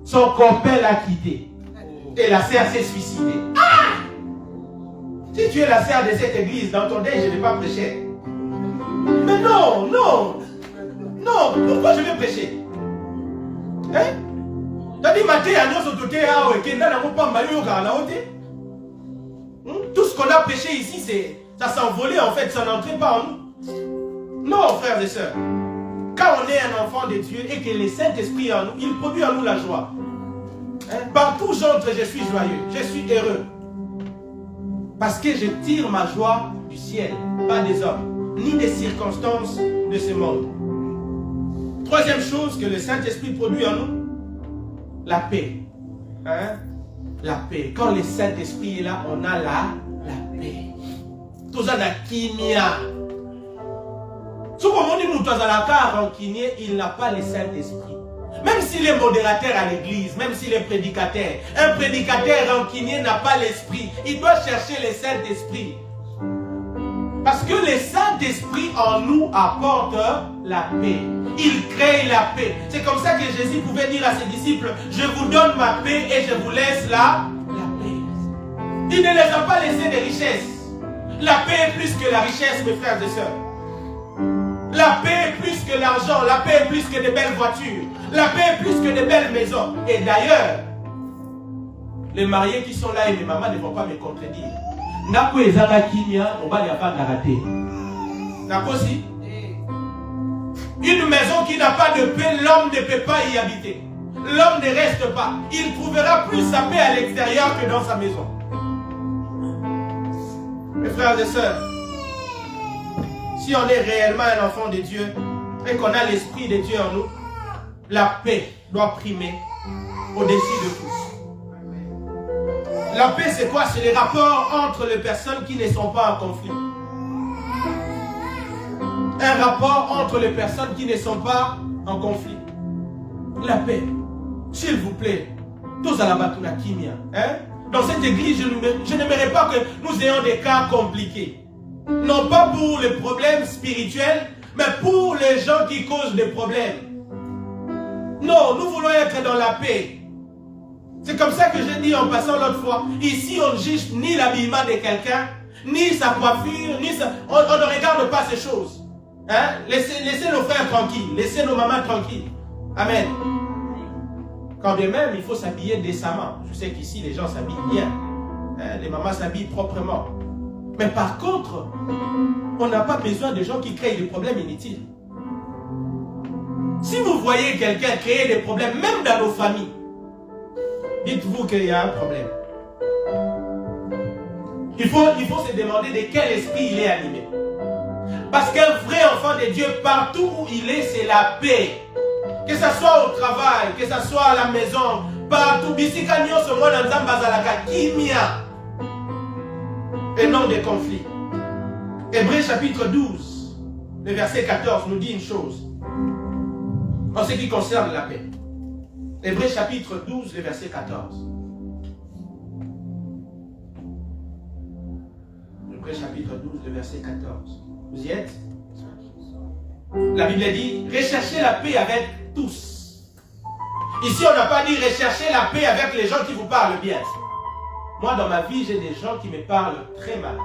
son copain l'a quitté. Et la sœur s'est suicidée. Ah! Si tu es la sœur de cette église, dans ton deuil, je ne vais pas prêcher. Mais non, non. Non, pourquoi je vais prêcher? Hein? Tout ce qu'on a prêché ici, ça s'est envolé en fait, ça n'entrait pas en nous. Non, frères et sœurs. Quand on est un enfant de Dieu et que le Saint-Esprit en nous, il produit en nous la joie. Hein? Partout j'entre, je suis joyeux, je suis heureux. Parce que je tire ma joie du ciel, pas des hommes, ni des circonstances de ce monde. Troisième chose que le Saint-Esprit produit en nous, la paix. Hein? La paix. Quand le Saint-Esprit est là, on a la paix. Tout ça n'a kimia. Il n'a pas le Saint-Esprit. Même s'il est modérateur à l'église, même s'il est prédicateur, un prédicateur rancunier n'a pas l'esprit. Il doit chercher le Saint-Esprit. Parce que le Saint-Esprit en nous apporte la paix. Il crée la paix. C'est comme ça que Jésus pouvait dire à ses disciples, je vous donne ma paix et je vous laisse la paix. Il ne les a pas laissés des richesses. La paix est plus que la richesse, mes frères et sœurs. La paix est plus que l'argent. La paix est plus que de belles voitures. La paix est plus que de belles maisons. Et d'ailleurs, les mariés qui sont là et mes mamans ne vont pas me contredire. Nako ezaka kimia, on va y avoir raté. Nako si. Une maison qui n'a pas de paix, l'homme ne peut pas y habiter. L'homme ne reste pas. Il trouvera plus sa paix à l'extérieur que dans sa maison. Mes frères et sœurs, si on est réellement un enfant de Dieu et qu'on a l'Esprit de Dieu en nous, la paix doit primer au-dessus de tous. La paix, c'est quoi? C'est les rapports entre les personnes qui ne sont pas en conflit. Un rapport entre les personnes qui ne sont pas en conflit. La paix. S'il vous plaît, tous à la batuna kimia. Dans cette église, je n'aimerais pas que nous ayons des cas compliqués. Non pas pour les problèmes spirituels, mais pour les gens qui causent des problèmes. Non, nous voulons être dans la paix. C'est comme ça que j'ai dit en passant l'autre fois. Ici, on ne juge ni l'habillement de quelqu'un, ni sa coiffure, ni sa... On ne regarde pas ces choses. Hein? Laissez nos frères tranquilles, laissez nos mamans tranquilles. Amen. Quand bien même, il faut s'habiller décemment. Je sais qu'ici, les gens s'habillent bien. Hein? Les mamans s'habillent proprement. Mais par contre, on n'a pas besoin de gens qui créent des problèmes inutiles. Si vous voyez quelqu'un créer des problèmes, même dans nos familles, dites-vous qu'il y a un problème. Il faut se demander de quel esprit il est animé. Parce qu'un vrai enfant de Dieu, partout où il est, c'est la paix. Que ce soit au travail, que ce soit à la maison, partout. Et non des conflits. Hébreux chapitre 12, le verset 14 nous dit une chose. En ce qui concerne la paix. Hébreux chapitre 12, le verset 14. Hébreux chapitre 12, le verset 14. Vous y êtes? La Bible dit, recherchez la paix avec tous. Ici, on n'a pas dit rechercher la paix avec les gens qui vous parlent bien. Moi, dans ma vie, j'ai des gens qui me parlent très mal.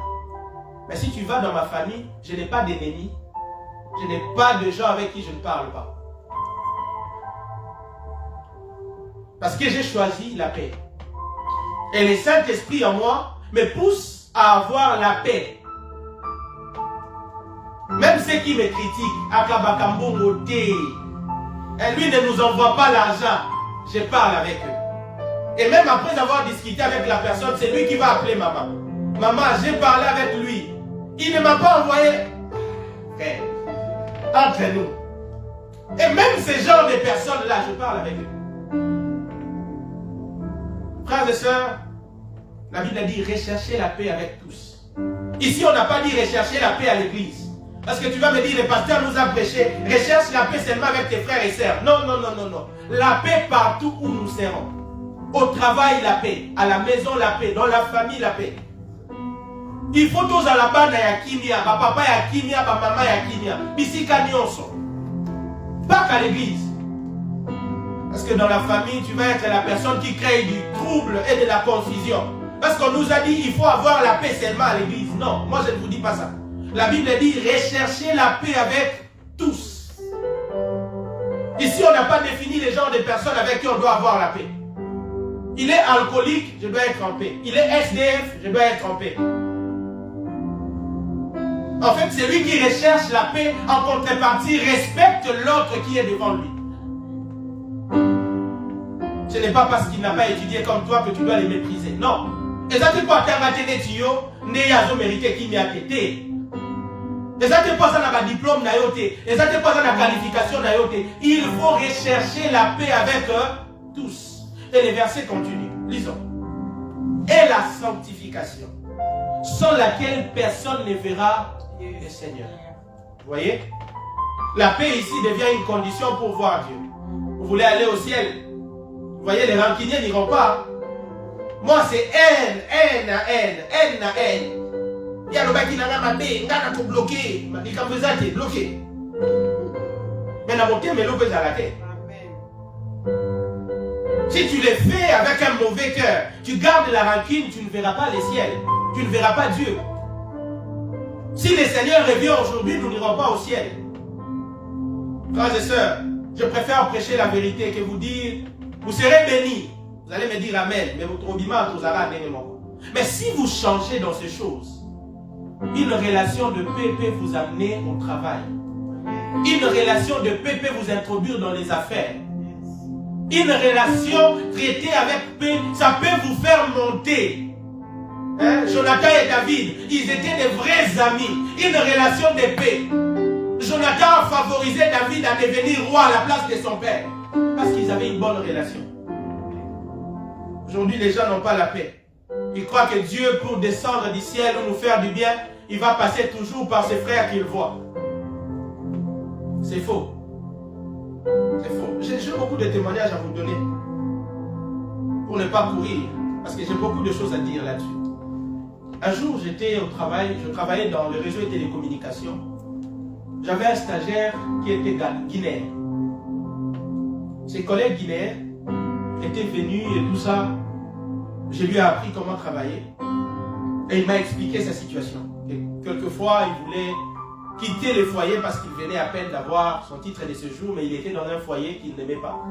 Mais si tu vas dans ma famille, je n'ai pas d'ennemis. Je n'ai pas de gens avec qui je ne parle pas. Parce que j'ai choisi la paix. Et le Saint-Esprit en moi me pousse à avoir la paix. Même ceux qui me critiquent, lui ne nous envoie pas l'argent. Je parle avec eux. Et même après avoir discuté avec la personne, c'est lui qui va appeler maman. Maman, j'ai parlé avec lui. Il ne m'a pas envoyé. Okay. Entre nous. Et même ces genres de personnes-là, je parle avec eux. Frères et sœurs, la Bible a dit rechercher la paix avec tous. Ici, on n'a pas dit rechercher la paix à l'église. Parce que tu vas me dire, le pasteur nous a prêché, recherche la paix seulement avec tes frères et sœurs. Non, non, non, non, non. La paix partout où nous serons. Au travail, la paix. À la maison, la paix. Dans la famille, la paix. Il faut tous à la bande ya kimia, ma papa ya kimia, ma maman ya kimia. Bisika nyonso. Pas qu'à l'église. Parce que dans la famille, tu vas être la personne qui crée du trouble et de la confusion. Parce qu'on nous a dit il faut avoir la paix seulement à l'église. Non, moi je ne vous dis pas ça. La Bible dit recherchez la paix avec tous. Ici, on n'a pas défini les genres de personnes avec qui on doit avoir la paix. Il est alcoolique, je dois être en paix. Il est SDF, je dois être en paix. En fait, c'est lui qui recherche la paix, en contrepartie, respecte l'autre qui est devant lui. Ce n'est pas parce qu'il n'a pas étudié comme toi que tu dois les mépriser. Non. Et ça, c'est pas mérité qui m'a été. Et ça, c'est pas ça n'a diplôme, et ça, c'est pas ça n'a qualification. Il faut rechercher la paix avec tous. Et les versets continuent. Lisons. Et la sanctification, sans laquelle personne ne verra le Seigneur. Vous voyez? La paix ici devient une condition pour voir Dieu. Vous voulez aller au ciel? Vous voyez, les rancuniers n'iront pas. Moi, c'est haine, haine à haine, haine à haine. Il y a le mec qui n'a pas de n'a pas bloqué. Il dit, quand vous êtes bloqué. Mais la montée, mais l'eau peut s'arrêter. Si tu les fais avec un mauvais cœur, tu gardes la rancune, tu ne verras pas le ciel. Tu ne verras pas Dieu. Si le Seigneur revient aujourd'hui, nous n'irons pas au ciel. Frères et sœurs, je préfère prêcher la vérité que vous dire, vous serez bénis. Vous allez me dire amen, mais votre obima vous aura dernièrement. Mais si vous changez dans ces choses, une relation de paix peut vous amener au travail. Une relation de paix peut vous introduire dans les affaires. Une relation traitée avec paix, ça peut vous faire monter. Hein? Jonathan et David, ils étaient des vrais amis. Une relation de paix. Jonathan a favorisé David à devenir roi à la place de son père. Parce qu'ils avaient une bonne relation. Aujourd'hui, les gens n'ont pas la paix. Ils croient que Dieu, pour descendre du ciel ou nous faire du bien, il va passer toujours par ses frères qu'il voit. C'est faux. C'est faux. J'ai beaucoup de témoignages à vous donner. Pour ne pas courir. Parce que j'ai beaucoup de choses à dire là-dessus. Un jour, j'étais au travail. Je travaillais dans le réseau de télécommunications. J'avais un stagiaire qui était guinéen. Ses collègues guinéens étaient venus et tout ça. Je lui ai appris comment travailler. Et il m'a expliqué sa situation. Et quelquefois, il voulait quitter le foyer parce qu'il venait à peine d'avoir son titre de séjour, mais il était dans un foyer qu'il n'aimait pas.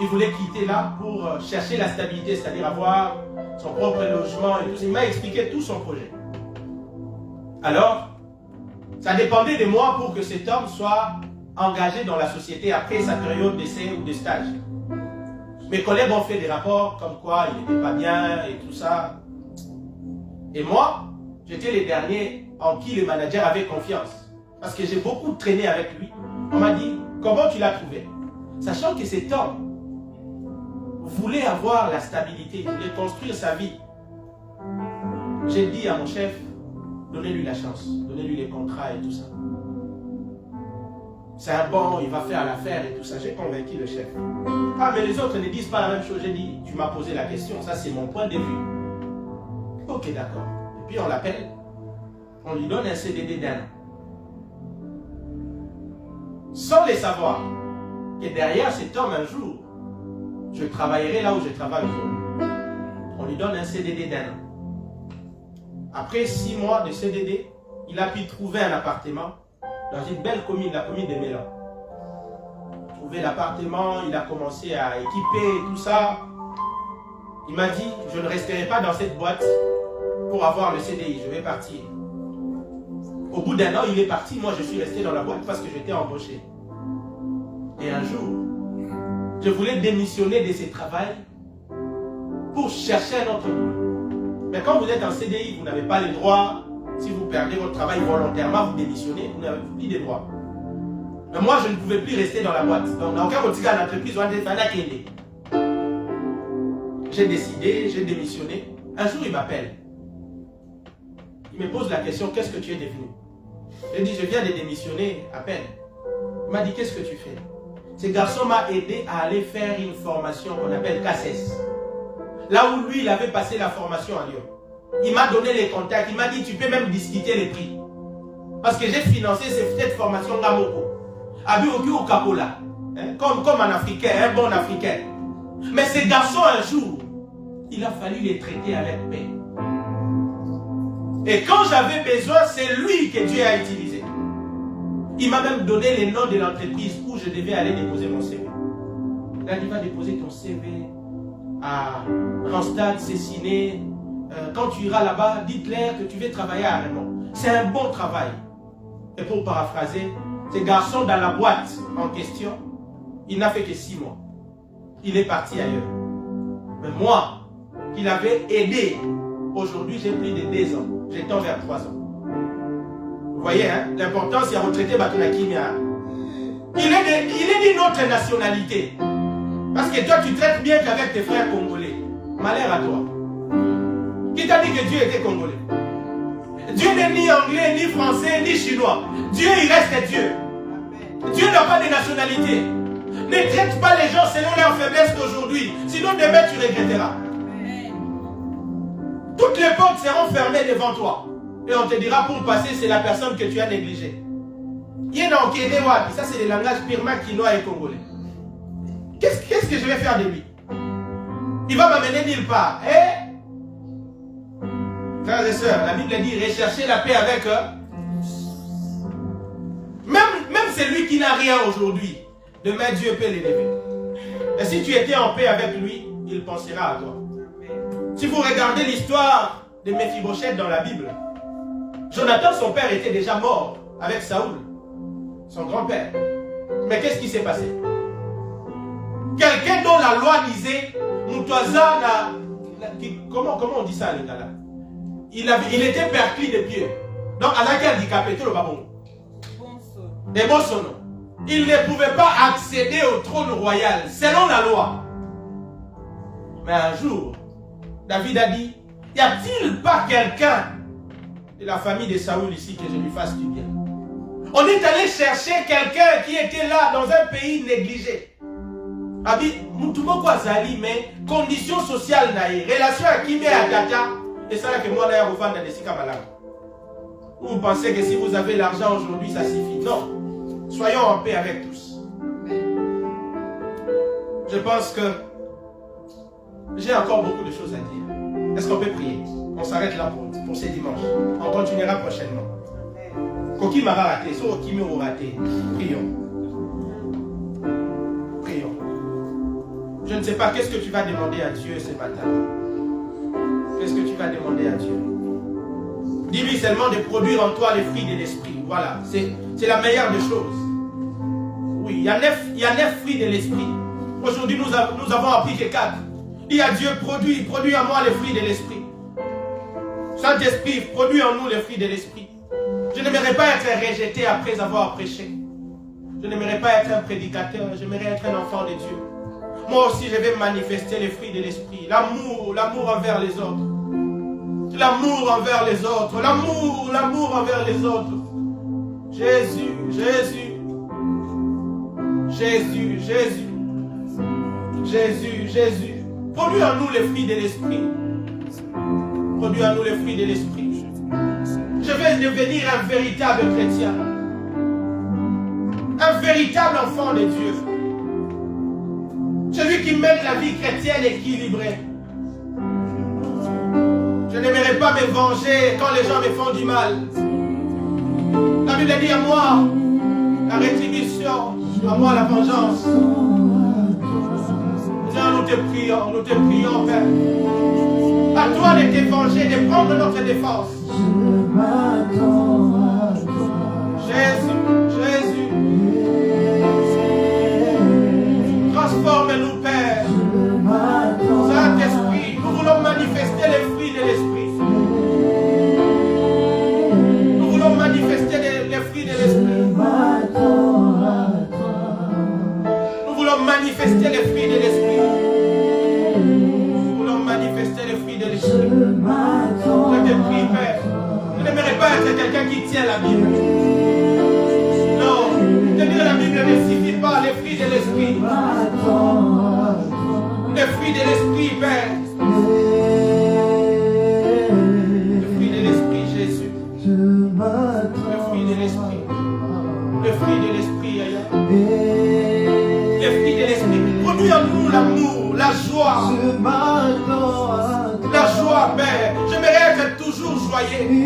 Il voulait quitter là pour chercher la stabilité, c'est-à-dire avoir son propre logement et tout ça. Il m'a expliqué tout son projet. Alors, ça dépendait de moi pour que cet homme soit engagé dans la société après sa période d'essai ou de stage. Mes collègues ont fait des rapports comme quoi il n'était pas bien et tout ça. Et moi, j'étais le dernier en qui le manager avait confiance. Parce que j'ai beaucoup traîné avec lui. On m'a dit, comment tu l'as trouvé? Sachant que cet homme voulait avoir la stabilité, il voulait construire sa vie. J'ai dit à mon chef, donnez-lui la chance, donnez-lui les contrats et tout ça. C'est un bon, il va faire l'affaire et tout ça. J'ai convaincu le chef. Ah, mais les autres ne disent pas la même chose. J'ai dit, tu m'as posé la question, ça c'est mon point de vue. Ok, d'accord. Et puis on l'appelle, on lui donne un CDD d'1 an. Sans le savoir que derrière cet homme un jour, je travaillerai là où je travaille aujourd'hui. On lui donne un CDD d'1 an. Après 6 mois de CDD, il a pu trouver un appartement dans une belle commune, la commune de Mélan. Trouvé l'appartement, il a commencé à équiper tout ça. Il m'a dit, je ne resterai pas dans cette boîte pour avoir le CDI, je vais partir. Au bout d'1 an, il est parti, moi je suis resté dans la boîte parce que j'étais embauché. Et un jour, je voulais démissionner de ce travail pour chercher un autre boulot. Mais quand vous êtes en CDI, vous n'avez pas les droits. Si vous perdez votre travail volontairement, vous démissionnez, vous n'avez plus de droits. Mais moi, je ne pouvais plus rester dans la boîte. Donc, dans aucun cas d'entreprise, on a dit, j'ai décidé, j'ai démissionné. Un jour, il m'appelle. Il me pose la question, qu'est-ce que tu es devenu? J'ai dit, je viens de démissionner à peine. Il m'a dit, qu'est-ce que tu fais? Ce garçon m'a aidé à aller faire une formation qu'on appelle CACES. Là où lui, il avait passé la formation à Lyon. Il m'a donné les contacts, il m'a dit, tu peux même discuter les prix. Parce que j'ai financé cette formation Gamoko. Abiyoki ou Kapola. Comme un Africain, un bon Africain. Mais ce garçon, un jour, il a fallu les traiter avec paix. Et quand j'avais besoin, c'est lui que Dieu a utilisé. Il m'a même donné les noms de l'entreprise où je devais aller déposer mon CV. Il a dit, va déposer ton CV à Randstad, Cessiné. Quand tu iras là-bas, dites-leur que tu veux travailler à Raymond. C'est un bon travail. Et pour paraphraser, ce garçon dans la boîte en question, il n'a fait que 6 mois. Il est parti ailleurs. Mais moi, qui l'avais aidé, aujourd'hui j'ai plus de 2 ans. J'étais vers 3 ans. Vous voyez, hein, l'important c'est à retraiter Batonakimia. Il est d'une autre nationalité. Parce que toi, tu traites bien qu'avec tes frères congolais. Malheur à toi. Qui t'a dit que Dieu était congolais? Dieu n'est ni anglais, ni français, ni chinois. Dieu, il reste Dieu. Dieu n'a pas de nationalité. Ne traite pas les gens selon leur faiblesse d'aujourd'hui. Sinon, demain, tu regretteras. Toutes les portes seront fermées devant toi. Et on te dira pour passer, c'est la personne que tu as négligée. Ça, c'est le langage purement quinois et congolais. Qu'est-ce que je vais faire de lui? Il va m'amener nulle part. Frères et sœurs, la Bible dit recherchez la paix avec eux. Même celui qui n'a rien aujourd'hui, demain Dieu peut l'élever. Et si tu étais en paix avec lui, il pensera à toi. Si vous regardez l'histoire de Mephibosheth dans la Bible, Jonathan, son père, était déjà mort avec Saoul, son grand-père. Mais qu'est-ce qui s'est passé? Quelqu'un dont la loi disait, Moutouaza, comment on dit ça, les gars là? Il était perclus de pied. Donc, à laquelle handicapé, tout le babon. Des bons sonos. Il ne pouvait pas accéder au trône royal, selon la loi. Mais un jour, David a dit, y a-t-il pas quelqu'un de la famille de Saoul ici que je lui fasse du bien? On est allé chercher quelqu'un qui était là dans un pays négligé. Abi, Moutoumoko Azali, mais conditions sociales naïe, relation à Kimé à Tata, et ça là que moi d'ailleurs vous vendez des Sikabalang. Vous pensez que si vous avez l'argent aujourd'hui, ça suffit? Non. Soyons en paix avec tous. Je pense que j'ai encore beaucoup de choses à dire. Est-ce qu'on peut prier? On s'arrête là pour ces dimanches. On continuera prochainement. Koki m'a raté, so Kimi m'a raté. Prions. Prions. Je ne sais pas qu'est-ce que tu vas demander à Dieu ce matin. Qu'est-ce que tu vas demander à Dieu? Dis-lui seulement de produire en toi les fruits de l'esprit. Voilà, c'est la meilleure des choses. Oui, il y a 9 fruits de l'esprit. Aujourd'hui, nous avons appris que 4. Dis à Dieu, produis en moi les fruits de l'esprit. Saint-Esprit, produis en nous les fruits de l'esprit. Je n'aimerais pas être rejeté après avoir prêché. Je n'aimerais pas être un prédicateur, j'aimerais être un enfant de Dieu. Moi aussi, je vais manifester les fruits de l'esprit. L'amour envers les autres. L'amour envers les autres. L'amour envers les autres. Jésus, Jésus. Jésus, Jésus. Jésus, Jésus. Produis en nous les fruits de l'esprit. Produis en nous les fruits de l'esprit. Je vais devenir un véritable chrétien. Un véritable enfant de Dieu. Celui qui mène la vie chrétienne équilibrée. Je n'aimerais pas me venger quand les gens me font du mal. La Bible dit à moi la rétribution, à moi la vengeance. Seigneur, nous te prions, Père. À toi de te venger, de prendre notre défense. Jésus, Jésus. Transforme-nous, Père. Saint-Esprit, nous voulons manifester les fruits de l'Esprit. Nous voulons manifester les fruits de l'Esprit. Nous voulons manifester les fruits de l'Esprit. Nous voulons manifester les fruits de l'Esprit. Je te prie, Père. Je n'aimerais pas être quelqu'un qui tient la Bible. Non, tenir la Bible ne suffit pas. Les fruits de l'Esprit. Les fruits de l'Esprit, Père. Le fruit de l'Esprit, Jésus. Le fruit de l'Esprit. Le fruit de l'Esprit, ailleurs. Les fruits de l'Esprit. Produis en nous l'amour, la joie. croyez.